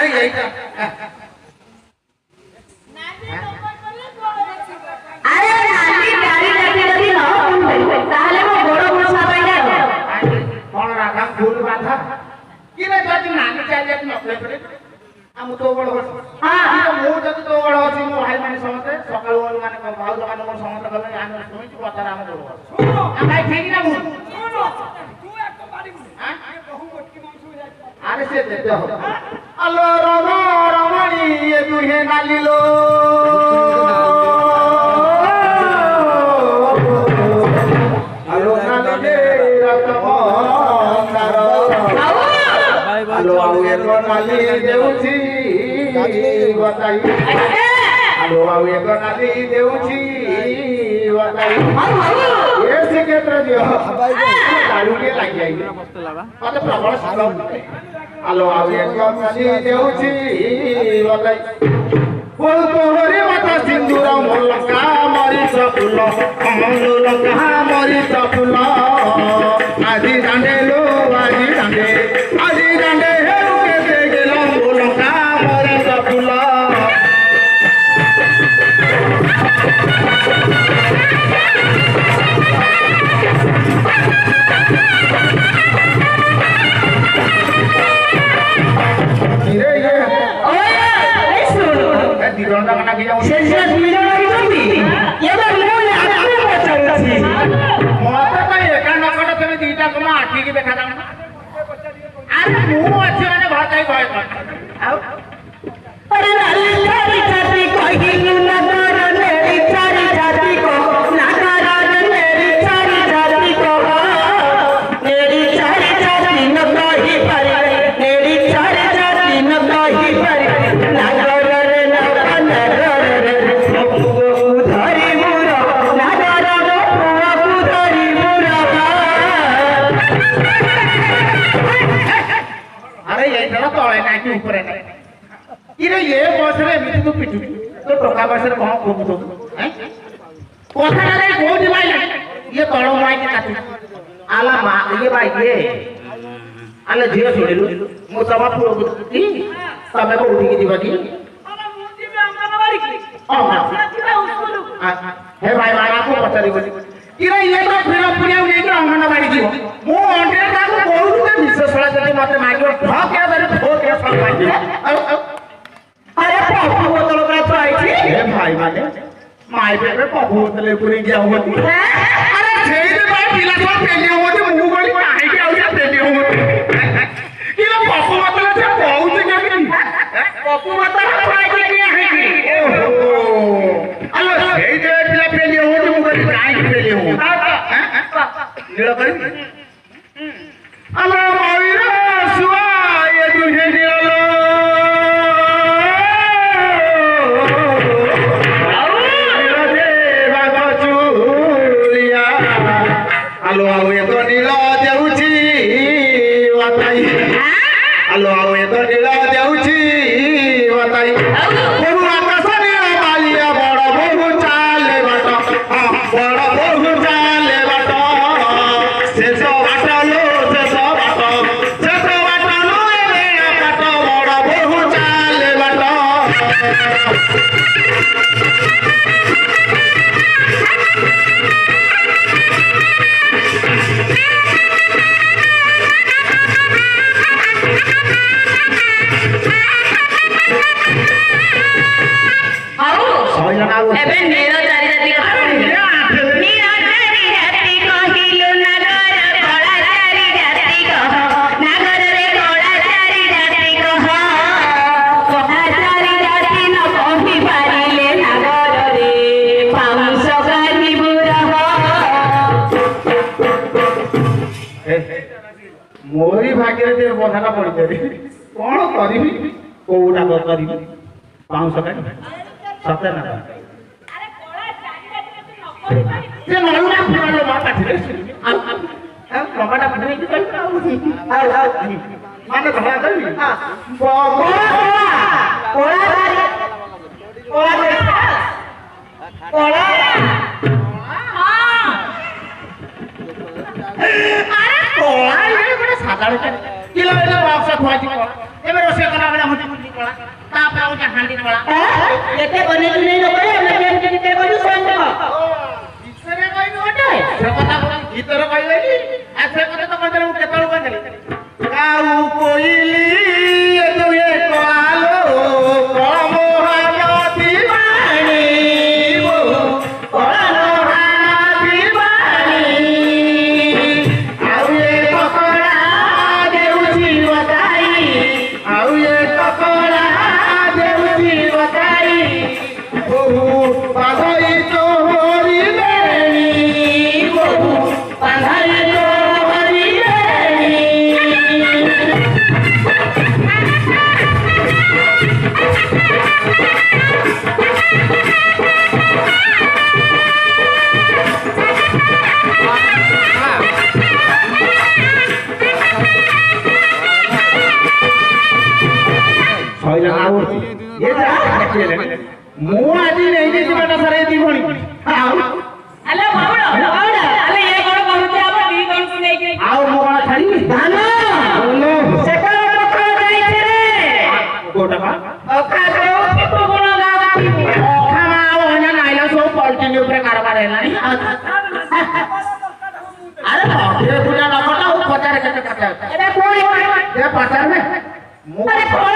अरे यही तो अरे नानी गाड़ी लगी ना ताहले वो गोड़ मुसा पाइला कौन राखा फूल बाधा कि रे जदी नानी चाहे कि नपले पड़े हम तो बड़ हो हां तो मु जदी तो बड़ होसी मो भाई माने समझते सकाळ वाल माने भाउ जमान मोर समझते गले आने सुनि पता राम बड़ हो आ भाई ठीक ना मु तू एक तो बारी हां बहु मोटकी मांस हो जाए अरे से दे हो अलो रमो रमणी ये दुहे नालिलो अलो नाले रतमो नारो अलो आउ एको नाली देउछि बताई अलो आउ एको नाली देउछि बताई ये से केत्र दियो दारू के लागि आई मते प्रबल सुनो अलो आउ एको नाली देउछि बताई बोल तोहरे माता सिंदूर मोलका मरी सफुल अमनु लका मरी सफुल आदि डांडे लो आदि डांडे हेउ के दे गेलो मोलका मरी सफुल रे ये दिरोंडा कना कि जाऊ शेषा दिरोंडा लागि ये बा मोले आके पचारछि मते कई एका नकट तमे दीटा कमा आठी की देखा दाऊ अरे मु अछि माने भाताई भय कर अरे नाली चारी जाति कहिलु नगर नेरी चारी जाति को नगर नेरी चारी जाति को नेरी चारी जाति न कहि पारे नेरी चारी जाति न कहि पारे नगर ऊपर है इरे ये बसरे मिटु तो पिटु तो टोका बसरे कौन कोकु तो हैं कोठा रे कोज भाई ये तळो माई के काटु आला मा ये भाई ये आला झियो छोड़िलु मो तबा पुरो की तबे को उठी की दिबा की अरे मुंजी में अंगनवाड़ी की हे भाई मारा को पचारी बोली इरे ये तो फिर पुनिया उनी के अंगनवाड़ी जीव मो अंडे ता को कोरु के विशेषला जति मते मागियो ठक के धरि ठोक के सब मागी अरे पप्पू बोतल का तो आई थी हे भाई माने माई पे पप्पू बोतल पूरी गया होती अरे छेदे भाई पीला तो पेलियो होती मुंह गोली काहे के आउ जा पेलियो होती कि लो पप्पू बोतल से बहुत के पप्पू बोतल खाई के है ओहो अलो छेदे पीला पेलियो होती मुंह गोली काहे के पेलियो होती नीला कर अलो माईरा सुआ ये दुहे निलो आलो आउ ये तो नीला देउछि बताई आलो आउ ये तो नीला देउछि बताई बहु आकाश नीला बालिया बड़ बहु चाले बाट बड़ बहु चाले बाट शेष बाट लो शेष बाट लो एबे बाट बड़ बहु चाले बाट एबे नेरो चारी जाति का नीरा चारी जाति कहिलु नगर कोला चारी जाति कह नगर रे कोला चारी जाति कह कोला चारी जाति न कहि पारिले नगर रे पाउस गानी बुरह मोरी भाग्य रे बधाटा पड़ी जाबी कोन करबी कोउटा करबी पाउस गानी सत्य ना अरे कोला चारी जाति न कहि पारि से नलुना पुरालो माता थिले हम लबाटा फुटे की कहि आउ माने धरा देबी हां कोला कोला कोला हां अरे कोला ये कोन साधारण किलो बक्स थुआची एमे रोसे करा बेला मुठी बड़ा तापे हो हांडी बड़ा केते बने तू नहीं लोक रे हम केते बनु सुन देबो इतरे कोई नोटे से कथा इतरे कोई गई ऐसे करे तो मतलब मु केतल बंदली काऊ कोइली ए दुए कोआलो मोहम्मदी बाणी वो मोहम्मदी बाणी आउ ये पकड़ा देउची बताई आउ ये पकड़ा देउची बताई बहु बाधई तो होरी बेणी बहु बाधई तो होरी बेणी সইলা না উঠছি এ যা খেলে মু আজি নেই যে জীবনটা সারাই দিবনি আলে বাবড়া আলে এ কোন কহুছে আপা কি কোন শুনে কি আও মো কোন ছাড়ি ধান বলো সেটা কথা যাইছে রে কোটা মা অখা দেও কি তো কোন গাওয়া খামা ওনা নাইলা সব পলিটিন উপরে কারবার হেলানি আরে বাপরে পুরা লগটা ও পচারে কেতে কথা এটা কোন এ পচারবে মু আরে কোন